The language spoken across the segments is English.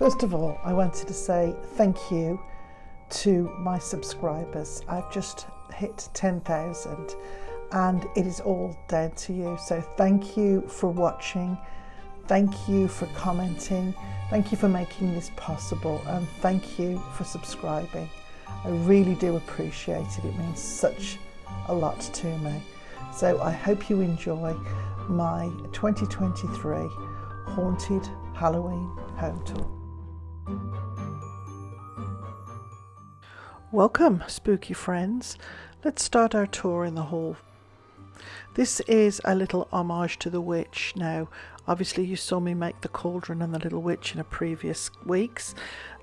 First of all, I wanted to say thank you to my subscribers. I've just hit 10,000 and it is all down to you. So thank you for watching. Thank you for commenting. Thank you for making this possible, and thank you for subscribing. I really do appreciate it. It means such a lot to me. So I hope you enjoy my 2023 Haunted Halloween Home Tour. Welcome, spooky friends. Let's start our tour in the hall. This is a little homage to the witch. Now, obviously you saw me make the cauldron and the little witch in a previous weeks.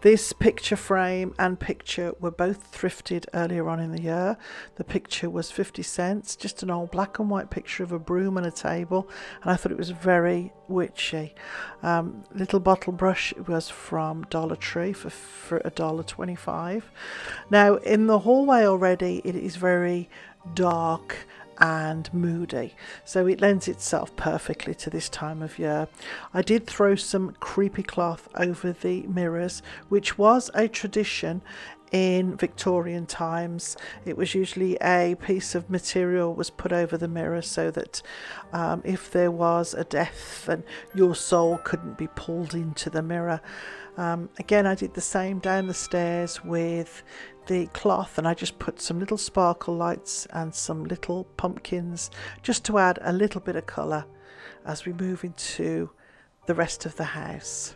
This picture frame and picture were both thrifted earlier on in the year. The picture was 50 cents, just an old black and white picture of a broom and a table, and I thought it was very witchy. Little bottle brush was from Dollar Tree for $1.25. Now in the hallway already it is very dark and moody, so it lends itself perfectly to this time of year. I did throw some creepy cloth over the mirrors, which was a tradition in Victorian times. It was usually a piece of material was put over the mirror so that if there was a death, then your soul couldn't be pulled into the mirror. Again, I did the same down the stairs with the cloth, and I just put some little sparkle lights and some little pumpkins just to add a little bit of colour as we move into the rest of the house.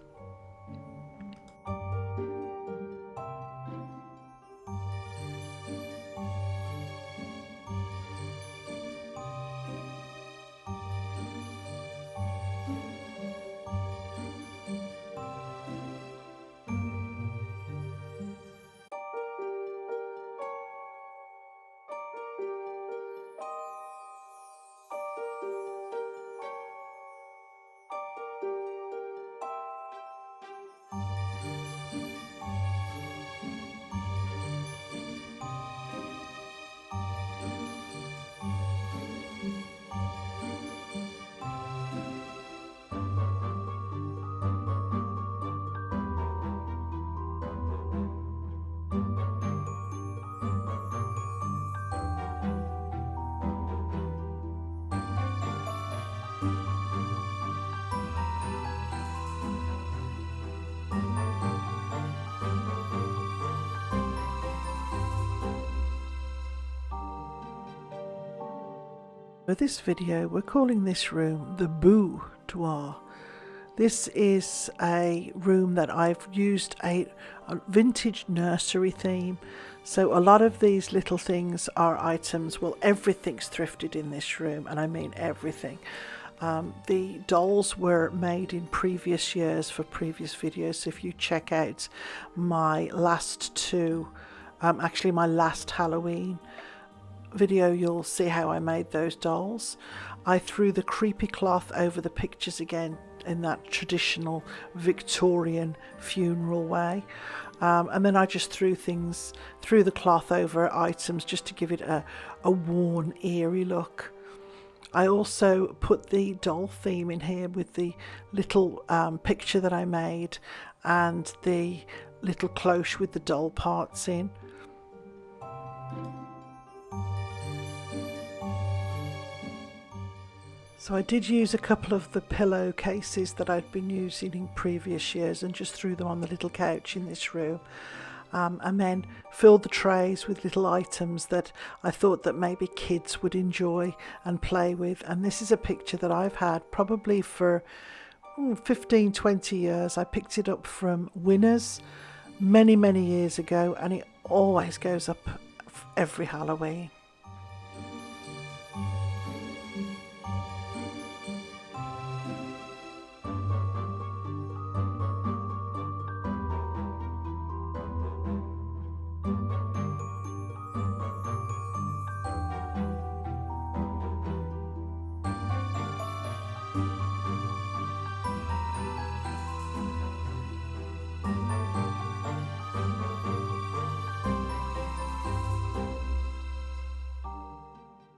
For this video, we're calling this room the boudoir. This is a room that I've used a vintage nursery theme. So a lot of these little things are items, well, everything's thrifted in this room, and I mean everything. The dolls were made in previous years for previous videos. So if you check out my last two, actually my last Halloween video, you'll see how I made those dolls. I threw the creepy cloth over the pictures again in that traditional Victorian funeral way, and then I just threw the cloth over items just to give it a worn, eerie look. I also put the doll theme in here with the little picture that I made and the little cloche with the doll parts in. So I did use a couple of the pillow cases that I'd been using in previous years and just threw them on the little couch in this room, and then filled the trays with little items that I thought that maybe kids would enjoy and play with. And this is a picture that I've had probably for 15-20 years. I picked it up from Winners many years ago, and it always goes up every Halloween.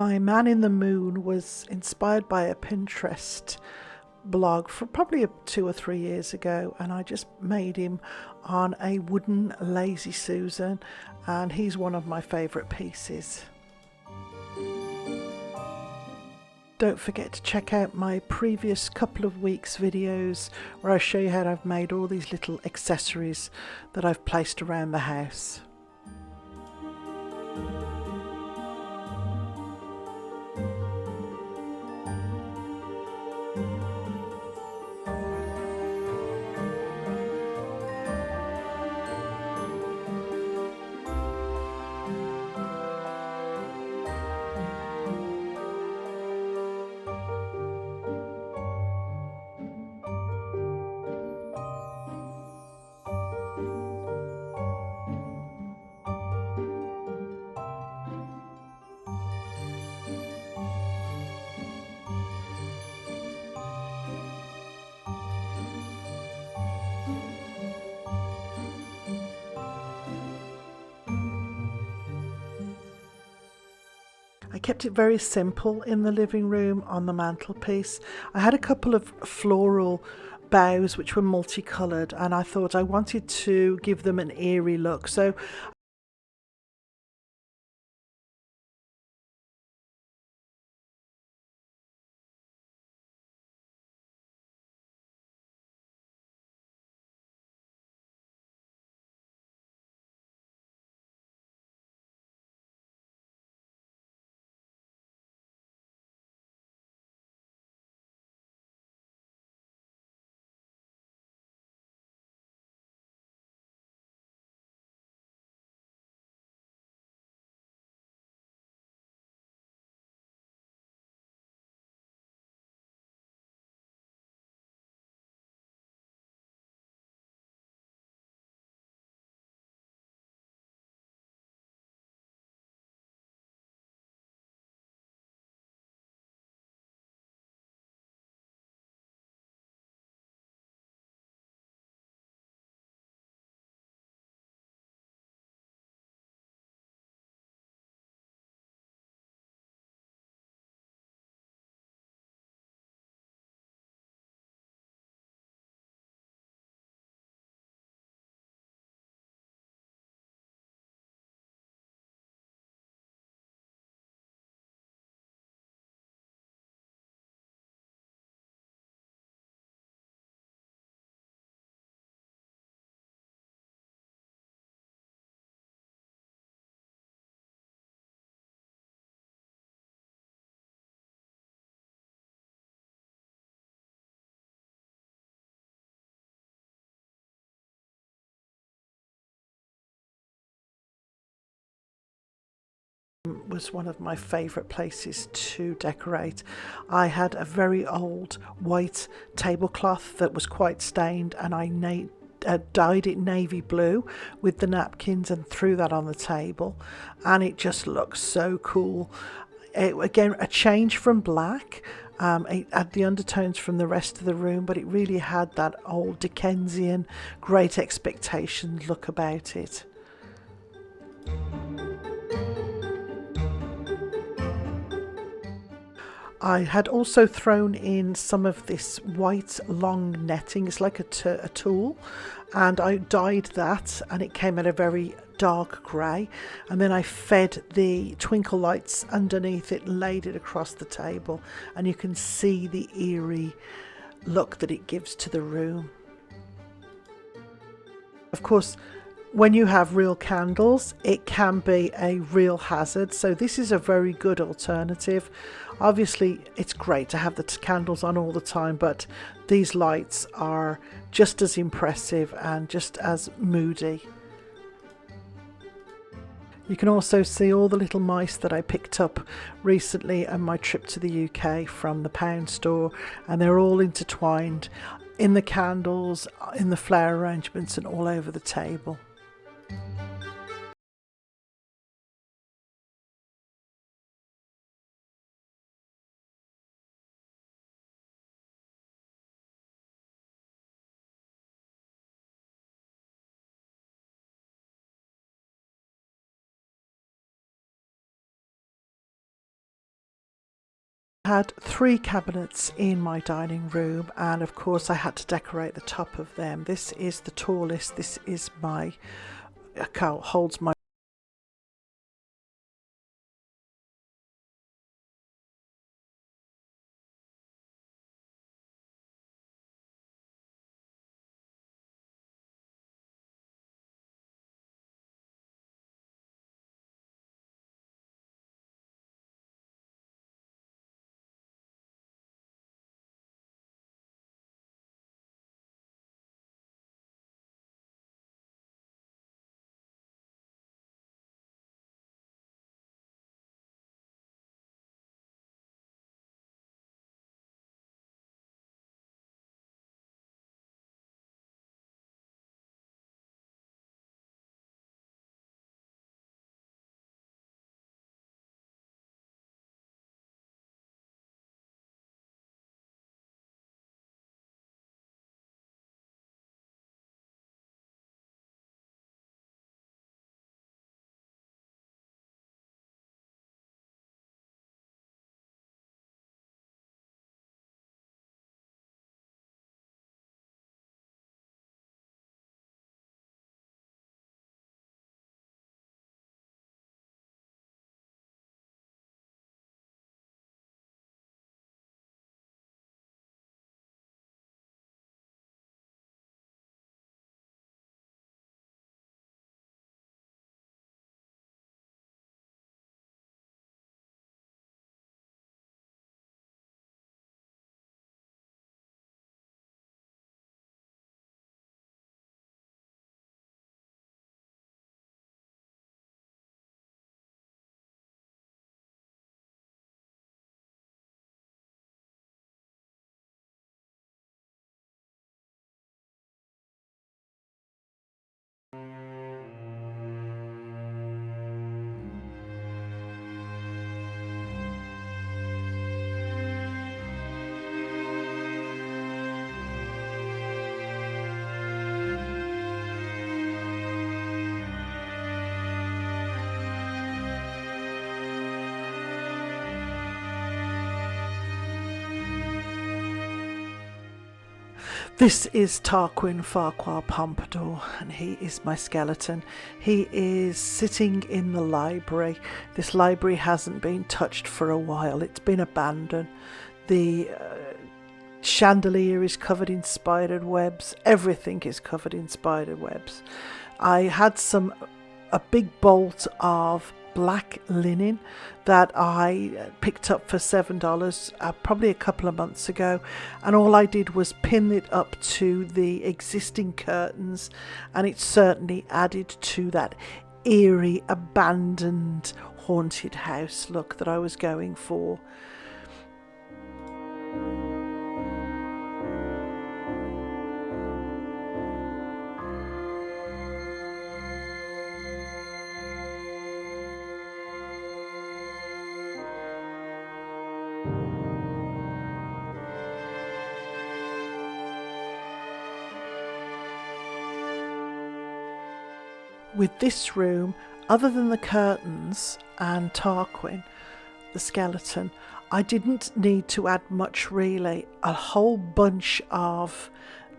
My man in the moon was inspired by a Pinterest blog for probably 2 or 3 years ago, and I just made him on a wooden Lazy Susan, and he's one of my favourite pieces. Don't forget to check out my previous couple of weeks videos where I show you how I've made all these little accessories that I've placed around the house. I kept it very simple in the living room on the mantelpiece. I had a couple of floral bows which were multicoloured, and I thought I wanted to give them an eerie look. So was one of my favourite places to decorate. I had a very old white tablecloth that was quite stained, and I dyed it navy blue with the napkins and threw that on the table, and it just looks so cool. Again, a change from black. It had the undertones from the rest of the room, but it really had that old Dickensian Great Expectations look about it. I had also thrown in some of this white long netting. It's like a tulle, and I dyed that, and it came out a very dark grey, and then I fed the twinkle lights underneath it, laid it across the table, and you can see the eerie look that it gives to the room. Of course, when you have real candles, it can be a real hazard, so this is a very good alternative. Obviously, it's great to have the candles on all the time, but these lights are just as impressive and just as moody. You can also see all the little mice that I picked up recently on my trip to the UK from the pound store, and they're all intertwined in the candles, in the flower arrangements, and all over the table. Had 3 cabinets in my dining room, and of course I had to decorate the top of them. This is the tallest. This is my holds my This is Tarquin Farquhar Pompadour, and he is my skeleton. He is sitting in the library. This library hasn't been touched for a while. It's been abandoned. The chandelier is covered in spider webs. Everything is covered in spider webs. I had a big bolt of black linen that I picked up for $7 probably a couple of months ago, and all I did was pin it up to the existing curtains, and it certainly added to that eerie, abandoned, haunted house look that I was going for. With this room, other than the curtains and Tarquin, the skeleton, I didn't need to add much really. A whole bunch of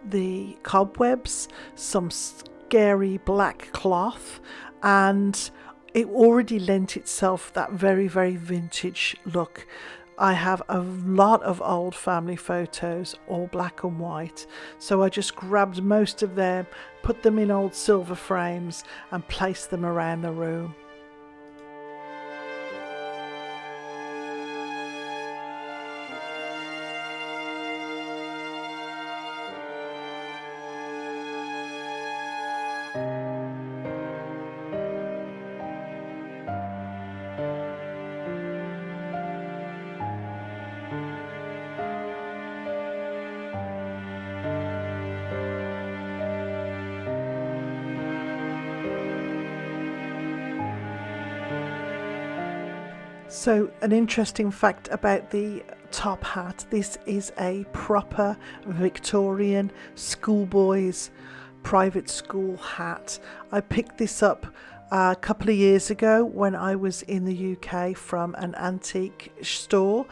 the cobwebs, some scary black cloth, and it already lent itself that very, very vintage look. I have a lot of old family photos, all black and white, so I just grabbed most of them, put them in old silver frames and placed them around the room. So an interesting fact about the top hat, this is a proper Victorian schoolboy's private school hat. I picked this up a couple of years ago when I was in the UK from an antique store,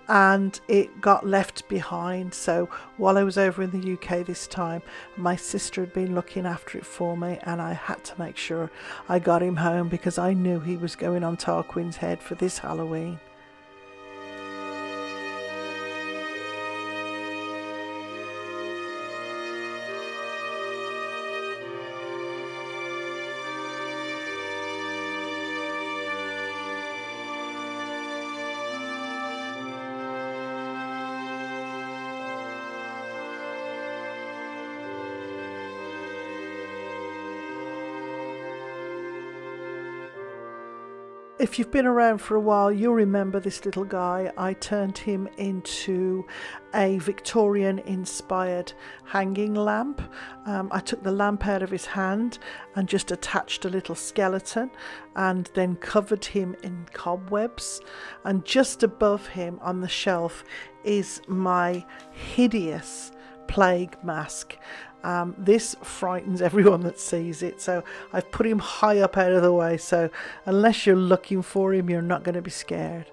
and it got left behind. So while I was over in the UK this time, my sister had been looking after it for me, and I had to make sure I got him home because I knew he was going on Tarquin's head for this Halloween. If you've been around for a while, you'll remember this little guy. I turned him into a Victorian inspired hanging lamp. I took the lamp out of his hand and just attached a little skeleton and then covered him in cobwebs. And just above him on the shelf is my hideous plague mask. This frightens everyone that sees it, so I've put him high up out of the way, so unless you're looking for him, you're not going to be scared.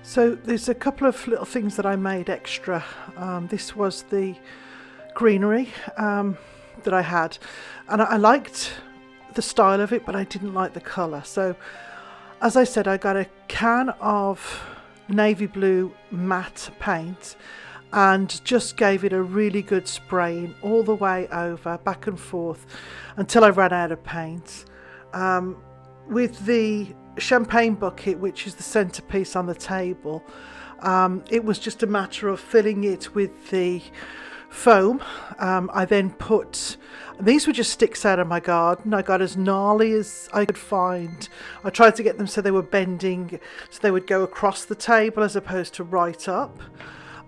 So there's a couple of little things that I made extra. This was the greenery that I had, and I liked the style of it, but I didn't like the colour. So as I said, I got a can of navy blue matte paint and just gave it a really good spraying all the way over, back and forth, until I ran out of paint. With the champagne bucket, which is the centerpiece on the table, it was just a matter of filling it with the foam. I then put, these were just sticks out of my garden. I got as gnarly as I could find. I tried to get them so they were bending, so they would go across the table as opposed to right up.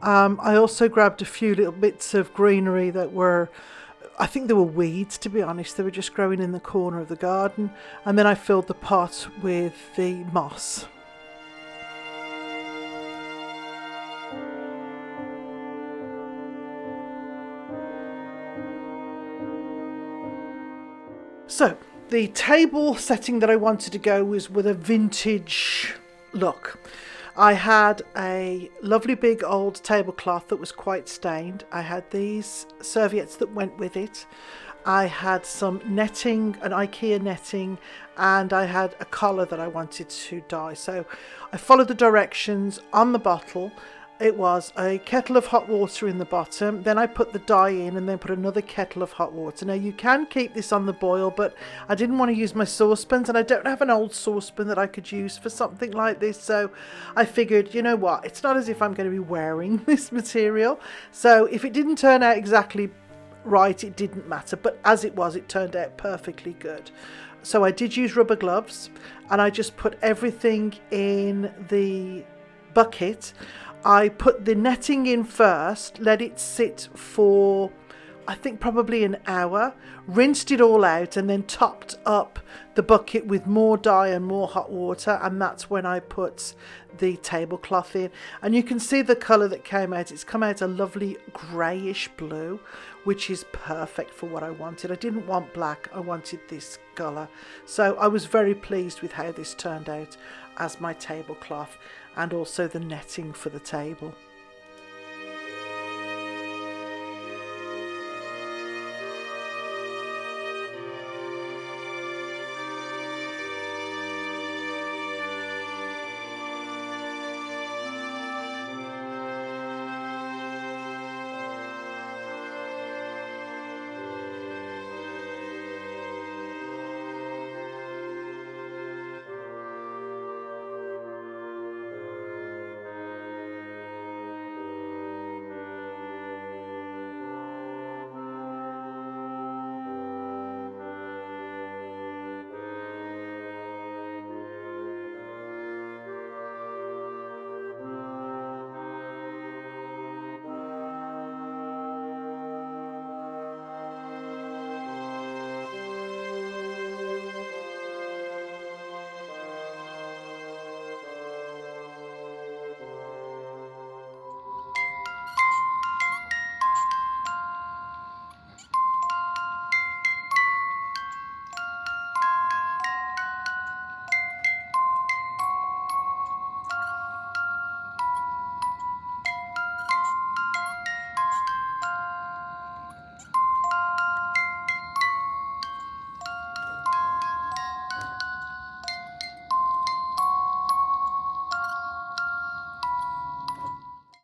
I also grabbed a few little bits of greenery that were, I think they were weeds, to be honest. They were just growing in the corner of the garden. And then I filled the pot with the moss. So the table setting that I wanted to go was with a vintage look. I had a lovely big old tablecloth that was quite stained. I had these serviettes that went with it. I had some netting, an IKEA netting, and I had a collar that I wanted to dye. So I followed the directions on the bottle. It was a kettle of hot water in the bottom. Then I put the dye in and then put another kettle of hot water. Now you can keep this on the boil, but I didn't want to use my saucepans, and I don't have an old saucepan that I could use for something like this. So I figured, you know what, it's not as if I'm going to be wearing this material. So if it didn't turn out exactly right, it didn't matter. But as it was, it turned out perfectly good. So I did use rubber gloves, and I just put everything in the bucket. I put the netting in first, let it sit for, I think probably an hour, rinsed it all out, and then topped up the bucket with more dye and more hot water, and that's when I put the tablecloth in. And you can see the colour that came out. It's come out a lovely greyish blue, which is perfect for what I wanted. I didn't want black, I wanted this colour. So I was very pleased with how this turned out as my tablecloth, and also the netting for the table.